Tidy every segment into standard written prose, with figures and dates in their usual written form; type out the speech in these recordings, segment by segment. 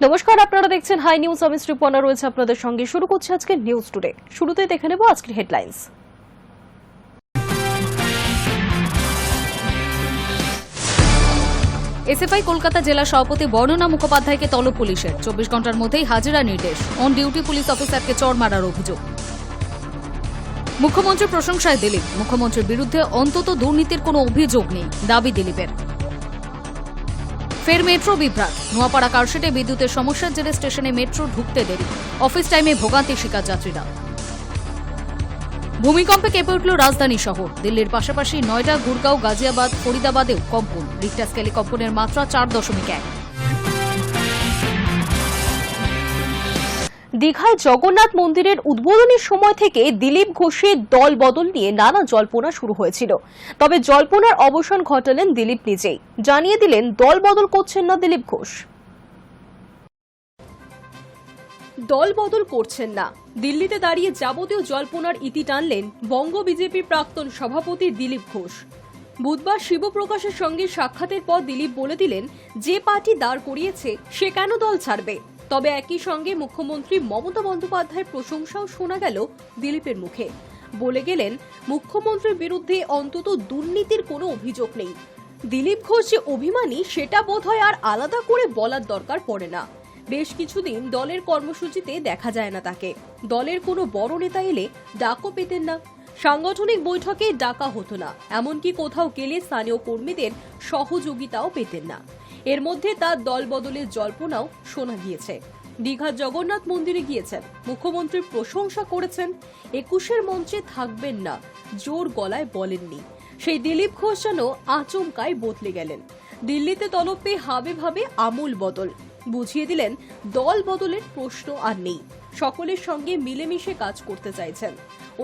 নমস্কার, আপনারা দেখছেন হাই নিউজ। আমি শ্রীপর্ণা রয়েছে আপনাদের সঙ্গে। শুরু করছি আজকে নিউজ টুডে। শুরুতেই দেখে নেব আজকের হেডলাইন্স। এসএফআই কলকাতা জেলা সভাপতি বর্ণনা মুখোপাধ্যায়কে তলব পুলিশের। 24 ঘন্টার মধ্যেই হাজিরা নির্দেশ। অন ডিউটি পুলিশ অফিসারকে চড় মারার অভিযোগ। মুখ্যমন্ত্রীর প্রশংসায় দিলীপ। মুখ্যমন্ত্রীর বিরুদ্ধে অন্তত দুর্নীতির কোনো অভিযোগ নেই, দাবি দিলীপের। ফের মেট্রো বিভ্রাট। নোয়াপাড়া কারশেডে বিদ্যুতের সমস্যার জেরে স্টেশনে মেট্রো ঢুকতে দেরি। অফিস টাইমে ভোগান্তির শিকার যাত্রীরা। ভূমিকম্পে কেঁপে উঠল রাজধানী শহর। দিল্লির পাশাপাশি নয়ডা, গুরগাঁও, গাজিয়াবাদ, ফরিদাবাদেও কম্পন। রিক্টার স্কেলে কম্পনের মাত্রা 4.1। দীঘায় জগন্নাথ মন্দিরের উদ্বোধনের সময় থেকে দিলীপ ঘোষের দল বদল নিয়ে নানা জল্পনা শুরু হয়েছিল। তবে জল্পনার অবসান ঘটালেন দিলীপ নিজেই। জানিয়ে দিলেন দল বদল করছেন না দিলীপ ঘোষ। দল বদল করছেন না। দিল্লিতে দাঁড়িয়ে যাবতীয় জল্পনার ইতি টানলেন বঙ্গ বিজেপির প্রাক্তন সভাপতি দিলীপ ঘোষ। বুধবার শিবপ্রকাশের সঙ্গে সাক্ষাতের পর দিলীপ বলে দিলেন, যে পার্টি দাঁড় করিয়েছে সে কেন দল ছাড়বে। তবে একই সঙ্গে মুখ্যমন্ত্রী মমতা বন্দ্যোপাধ্যায়ের প্রশংসাও শোনা গেল দিলীপের মুখে। বলে গেলেন, মুখ্যমন্ত্রীর বিরুদ্ধে অন্তত দুর্নীতির কোনো অভিযোগ নেই। দিলীপ ঘোষ যে অভিমানী সেটা বোধহয় আর আলাদা করে বলার দরকার পড়ে না। বেশ কিছুদিন দলের কর্মসূচিতে দেখা যায় না তাকে। দলের কোনো বড় নেতা এলে ডাকও পেতেন না। সাংগঠনিক বৈঠকে ডাকা হতো না। এমনকি কোথাও গেলে স্থানীয় কর্মীদের সহযোগিতাও পেতেন না। এর মধ্যে তার দল বদলের জল্পনাও শোনা গিয়েছে। দীঘার জগন্নাথ মন্দিরে গিয়েছেন, মুখ্যমন্ত্রীর প্রশংসা করেছেন, 21-এর মঞ্চে থাকবেন না জোর গলায় বলেননি। সেই দিলীপ ঘোষ যেন আচমকায় বদলে গেলেন। দিল্লিতে তলব পেয়ে হাবে ভাবে আমূল বদল। বুঝিয়ে দিলেন দল বদলের প্রশ্ন আর নেই। সকলের সঙ্গে মিলেমিশে কাজ করতে চাইছেন।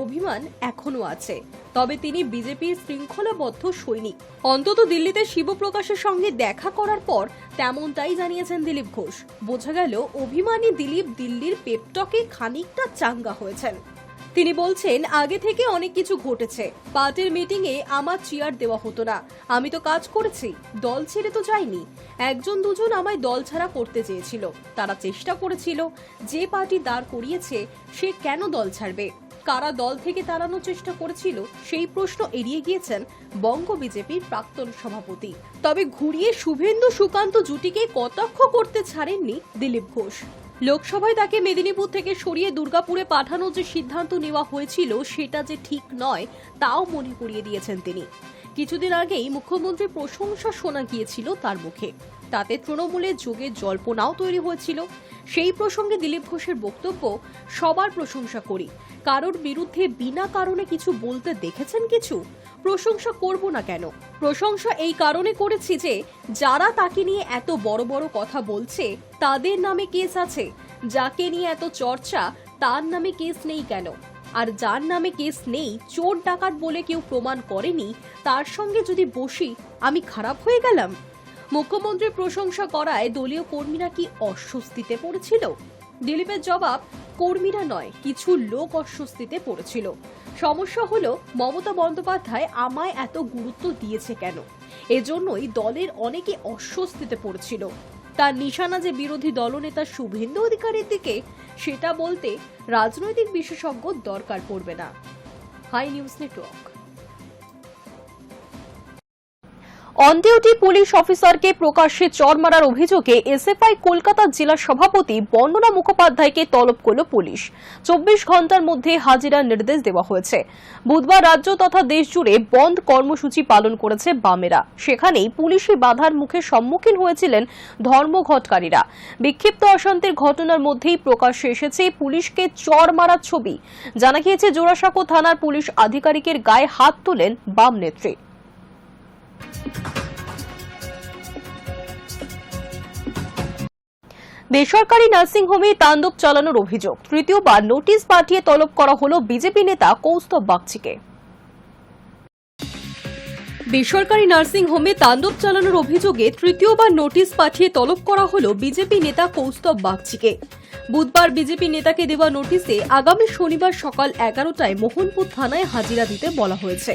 অভিমান এখনো আছে, তবে তিনি বিজেপির শৃঙ্খলাবদ্ধ সৈনিক। অন্তত দিল্লিতে শিবপ্রকাশের সঙ্গে দেখা করার পর তেমনটাই জানিয়েছেন দিলীপ ঘোষ। বোঝা গেল অভিমানী দিলীপ দিল্লির পেপটকে খানিকটা চাঙ্গা হয়েছেন। তিনি বলছেন, আগে থেকে অনেক কিছু ঘটেছে। পার্টির মিটিংয়ে আমার চেয়ার দেওয়া হতো না। আমি তো কাজ করেছি, দল ছেড়ে তো যাইনি। একজন দুজন আমায় দল ছাড়া করতে চেয়েছিল। তারা চেষ্টা করেছিল, যে পার্টি দাঁড় করিয়েছে সে কেন দল ছাড়বে। কারা দল থেকে তাড়ানোর চেষ্টা করেছিল সেই প্রশ্ন এড়িয়ে গিয়েছেন বঙ্গ বিজেপির প্রাক্তন সভাপতি। তবে ঘুরিয়ে শুভেন্দু সুকান্ত জুটিকে কটাক্ষ করতে ছাড়েননি দিলীপ ঘোষ। লোকসভায় তাকে মেদিনীপুর থেকে সরিয়ে দুর্গাপুরে পাঠানোর যে সিদ্ধান্ত নেওয়া হয়েছিল সেটা যে ঠিক নয় তাও মনে করিয়ে দিয়েছেন তিনি। কিছুদিন আগেই মুখ্যমন্ত্রীর প্রশংসা শোনা গিয়েছিল তার মুখে। তাতে তৃণমূলের যোগের জল্পনাও তৈরি হয়েছিল। সেই প্রসঙ্গে দিলীপ ঘোষের বক্তব্য, সবার প্রশংসা করি, কারোর বিরুদ্ধে বিনা কারণে কিছু বলতে দেখেছেন কিছু? প্রশংসা করব না কেন? প্রশংসা এই কারণে করেছি যে যারা তাকে নিয়ে এত বড় বড় কথা বলছে তাদের নামে কেস আছে। যাকে নিয়ে এত চর্চা তার নামে কেস নেই কেন? আর যার নামে কেস নেই, চোর ডাকাত বলে কেউ প্রমাণ করেনি, তার সঙ্গে যদি বসি আমি খারাপ হয়ে গেলাম? মুখ্যমন্ত্রীর প্রশংসা করায় দলীয় কর্মীরা কি অস্বস্তিতে পড়েছিল? দিলীপের জবাব, কর্মীরা নয়, কিছু লোক অস্বস্তিতে পড়েছিল। সমস্যা হলো মমতা বন্দ্যোপাধ্যায় আমায় এত গুরুত্ব দিয়েছে কেন? এজন্যই দলের অনেকে অস্বস্তিতে পড়েছিল। তার নিশানা যে বিরোধী দলনেতা শুভেন্দু অধিকারীর দিকে, সেটা বলতে রাজনৈতিক বিশেষজ্ঞ দরকার পড়বে না। High news network. On duty police অফিসারকে প্রকাশ্যে চড় মারার অভিযোগে এসএফআই কলকাতা জেলা সভাপতি বর্ণনা মুখোপাধ্যায়কে তলব করল পুলিশ। 24 ঘন্টার মধ্যে হাজিরার নির্দেশ দেওয়া হয়েছে। বুধবার রাজ্য তথা দেশ জুড়ে বন্ধ কর্মসূচি পালন করেছে বামেরা। সেখানেই পুলিশি বাধার মুখে সম্মুখীন হয়েছিলেন ধর্মঘটকারীরা। বিক্ষিপ্ত অশান্তির ঘটনার মধ্যেই প্রকাশ্যে এসেছে পুলিশকে চড় মারার ছবি। জানা গিয়েছে, জোড়াসাঁকো থানার পুলিশ আধিকারিকের গায়ে হাত তোলেন বাম নেত্রী। বেসরকারি নার্সিংহোমে তাণ্ডব চালানোর অভিযোগ। তৃতীয়বার নোটিশ পাঠিয়ে তলব করা হল বিজেপি নেতা কৌস্তব বাগচিকে। বেসরকারি নার্সিংহোমে তাণ্ডব চালানোর অভিযোগে তৃতীয়বার নোটিশ পাঠিয়ে তলব করা হল বিজেপি নেতা কৌস্তব বাগচিকে। বুধবার বিজেপি নেতাকে দেওয়া নোটিশে আগামী শনিবার সকাল 11টায় মোহনপুর থানায় হাজিরা দিতে বলা হয়েছে।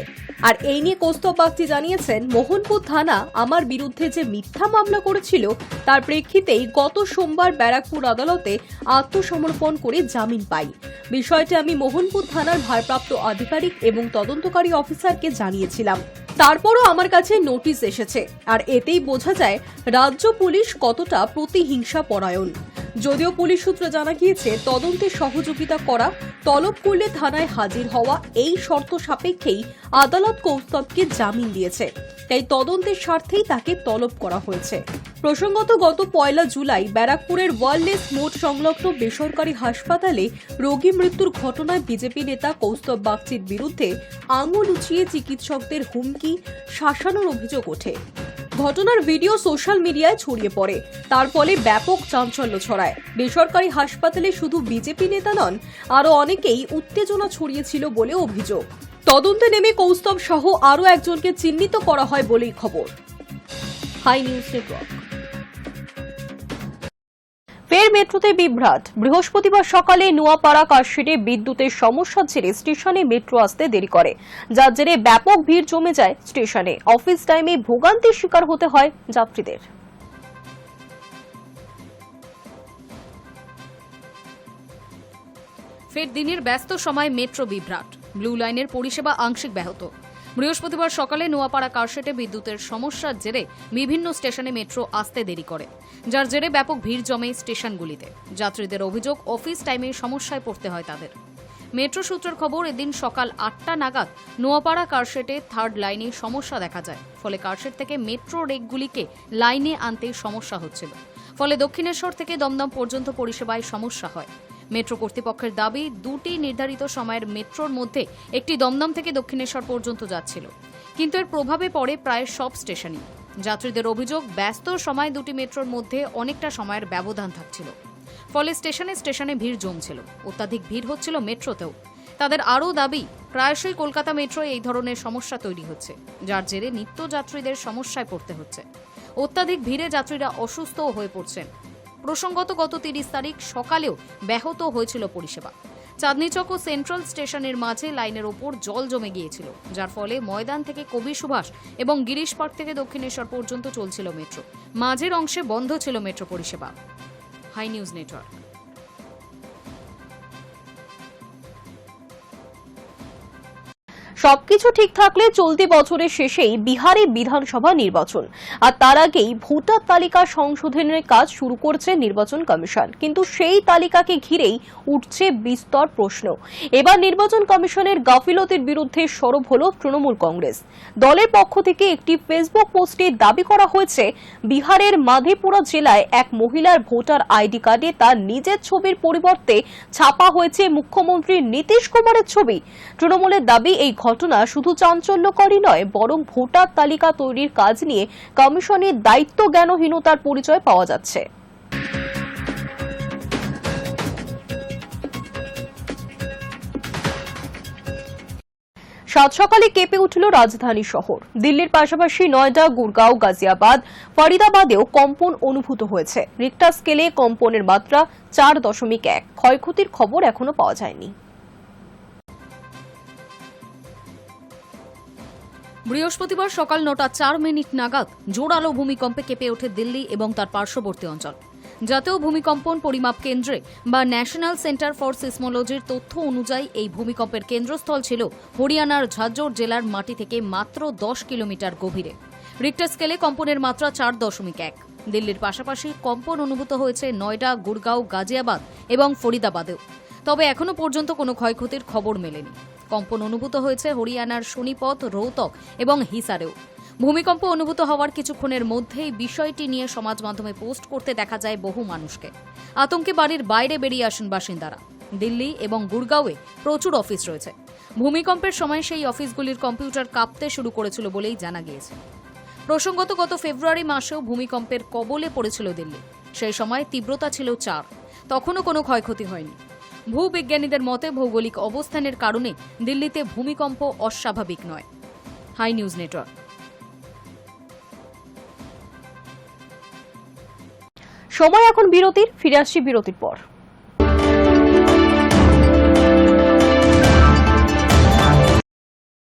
আর এই নিয়ে কৌস্তব বাগচি জানিয়েছেন, মোহনপুর থানা আমার বিরুদ্ধে যে মিথ্যা মামলা করেছিল তার প্রেক্ষিতেই গত সোমবার ব্যারাকপুর আদালতে আত্মসমর্পণ করে জামিন পাই। বিষয়টি আমি মোহনপুর থানার ভারপ্রাপ্ত আধিকারিক এবং তদন্তকারী অফিসারকে জানিয়েছিলাম। তারপরও আমার কাছে নোটিশ এসেছে, আর এতেই বোঝা যায় রাজ্য পুলিশ কতটা প্রতিহিংসা পরায়ণ। যদিও পুলিশ সূত্রে জানা গিয়েছে, তদন্তে সহযোগিতা করা, তলব করলে থানায় হাজির হওয়া এই শর্ত সাপেক্ষেই আদালত কৌস্তবকে জামিন দিয়েছে। তাই তদন্তের স্বার্থেই তাকে তলব করা হয়েছে। প্রসঙ্গত, গত 1 জুলাই ব্যারাকপুরের ওয়ারলেস মোড় সংলগ্ন বেসরকারি হাসপাতালে রোগী মৃত্যুর ঘটনায় বিজেপি নেতা কৌস্তব বাগচির বিরুদ্ধে আঙুল উঁচিয়ে চিকিৎসকদের হুমকি, শাসানোর অভিযোগ ওঠে। ঘটনার ভিডিও সোশ্যাল মিডিয়ায় ছড়িয়ে পড়ে, তার ফলে ব্যাপক চাঞ্চল্য ছড়ায়। বেসরকারি হাসপাতালে শুধু বিজেপি নেতা নন, আরও অনেকেই উত্তেজনা ছড়িয়েছিল বলে অভিযোগ। তদন্তে নেমে কৌস্তব সহ আরও একজনকে চিহ্নিত করা হয় বলেই খবর। High news network. ফের মেট্রোতে বিভ্রাট। বৃহস্পতিবার সকালে নোয়াপাড়া কাশিরে বিদ্যুতের সমস্যার জেরে স্টেশনে মেট্রো আসতে দেরি করে, যার জেরে ব্যাপক ভিড় জমে যায় স্টেশনে। অফিস টাইমে ভোগান্তির শিকার হতে হয় যাত্রীদের। ফের দিনের ব্যস্ত সময় মেট্রো বিভ্রাট, ব্লু লাইনের পরিষেবা আংশিক ব্যাহত। বৃহস্পতিবার সকালে নোয়াপাড়া কারশেডে বিদ্যুতের সমস্যার জেরে বিভিন্ন স্টেশনে মেট্রো আসতে দেরি করে, যার জেরে ব্যাপক ভিড় জমে স্টেশনগুলিতে। যাত্রীদের অভিযোগ, অফিস টাইমে সমস্যায় পড়তে হয় তাদের। মেট্রো সূত্রের খবর, এদিন সকাল 8টা নাগাদ নোয়াপাড়া কারশেডে 3rd লাইনে সমস্যা দেখা যায়। ফলে কারশেড থেকে মেট্রো রেকগুলিকে লাইনে আনতে সমস্যা হচ্ছিল। ফলে দক্ষিণেশ্বর থেকে দমদম পর্যন্ত পরিষেবায় সমস্যা হয়। মেট্রো কর্তৃপক্ষের দাবি, 2টি নির্ধারিত সময়ের মেট্রোর মধ্যে একটি দমদম থেকে দক্ষিণেশ্বর পর্যন্ত যাচ্ছিল, কিন্তু এর প্রভাবে পড়ে প্রায় সব স্টেশনই। যাত্রীদের অভিযোগ, ব্যস্ত সময় 2টি মেট্রোর মধ্যে অনেকটা সময়ের ব্যবধান থাকছিল। ফলে স্টেশনে স্টেশনে ভিড় জমছিল, অত্যাধিক ভিড় হচ্ছিল মেট্রোতেও। তাদের আরও দাবি, প্রায়শই কলকাতা মেট্রোয় এই ধরনের সমস্যা তৈরি হচ্ছে, যার জেরে নিত্যযাত্রীদের সমস্যায় পড়তে হচ্ছে। অত্যাধিক ভিড়ে যাত্রীরা অসুস্থও হয়ে পড়ছেন। প্রসঙ্গত, গত 30 তারিখ সকালেও ব্যাহত হয়েছিল পরিষেবা। চাঁদনীচক ও সেন্ট্রাল স্টেশনের মাঝে লাইনের ওপর জল জমে গিয়েছিল, যার ফলে ময়দান থেকে কবি সুভাষ এবং গিরিশ পার্ক থেকে দক্ষিণেশ্বর পর্যন্ত চলছিল মেট্রো। মাঝের অংশে বন্ধ ছিল মেট্রো পরিষেবা। High news network. সবকিছু ঠিক থাকলে চলতি বছরের শেষেই বিহারে বিধানসভা নির্বাচন, আর তার আগেই ভোটার তালিকা সংশোধনের কাজ শুরু করছে নির্বাচন কমিশন। কিন্তু সেই তালিকাকে ঘিরেই উঠছে বিস্তর প্রশ্ন। এবার নির্বাচন কমিশনের গাফিলতির বিরুদ্ধে সরব হল তৃণমূল কংগ্রেস। দলের পক্ষ থেকে একটি ফেসবুক পোস্টে দাবি করা হয়েছে, বিহারের মাধেপুরা জেলায় এক মহিলার ভোটার আইডি কার্ডে তার নিজের ছবির পরিবর্তে ছাপা হয়েছে মুখ্যমন্ত্রী নীতিশ কুমারের ছবি। তৃণমূলের দাবি, এই ঘটনা শুধু চাঞ্চল্যকরই নয়, বরং ভোটার তালিকা তৈরির কাজ নিয়ে কমিশনের দায়িত্ব জ্ঞানহীনতার পরিচয় পাওয়া যাচ্ছে। সাত সকালে কেঁপে উঠল রাজধানী শহর। দিল্লির পাশাপাশি নয়ডা, গুরগাঁও, গাজিয়াবাদ, ফরিদাবাদেও কম্পন অনুভূত হয়েছে। রিক্টার স্কেলে কম্পনের মাত্রা 4.1। ক্ষয়ক্ষতির খবর এখনো পাওয়া যায়নি। বৃহস্পতিবার সকাল 9:04 নাগাদ জোরালো ভূমিকম্পে কেঁপে ওঠে দিল্লি এবং তার পার্শ্ববর্তী অঞ্চল। জাতীয় ভূমিকম্পন পরিমাপ কেন্দ্রে বা ন্যাশনাল সেন্টার ফর সিসমোলজির তথ্য অনুযায়ী এই ভূমিকম্পের কেন্দ্রস্থল ছিল হরিয়ানার ঝাজ্জর জেলার মাটি থেকে মাত্র 10 কিলোমিটার গভীরে। রিক্টার স্কেলে কম্পনের মাত্রা 4.1। দিল্লির পাশাপাশি কম্পন অনুভূত হয়েছে নয়ডা, গুরগাঁও, গাজিয়াবাদ এবং ফরিদাবাদেও। তবে এখনো পর্যন্ত কোনো ক্ষয়ক্ষতির খবর মেলেনি। কম্পন অনুভূত হয়েছে হরিয়ানার সোনিপত, রোহতক এবং হিসারেও। ভূমিকম্প অনুভূত হওয়ার কিছুক্ষণের মধ্যেই বিষয়টি নিয়ে সমাজ মাধ্যমে পোস্ট করতে দেখা যায় বহু মানুষকে। আতঙ্কে বাড়ির বাইরে বেরিয়ে আসেন বাসিন্দারা। দিল্লি এবং গুরগাঁওয়ে প্রচুর অফিস রয়েছে। ভূমিকম্পের সময় সেই অফিসগুলির কম্পিউটার কাঁপতে শুরু করেছিল বলেই জানা গিয়েছে। প্রসঙ্গত, গত ফেব্রুয়ারি মাসেও ভূমিকম্পের কবলে পড়েছিল দিল্লি। সেই সময় তীব্রতা ছিল 4। তখনও কোনো ক্ষয়ক্ষতি হয়নি। ভূবিজ্ঞানীদের মতে, ভৌগোলিক অবস্থানের কারণে দিল্লিতে ভূমিকম্প অস্বাভাবিক নয়। High news network. সময় এখন বিরতির, ফিরে আসছি বিরতির পর।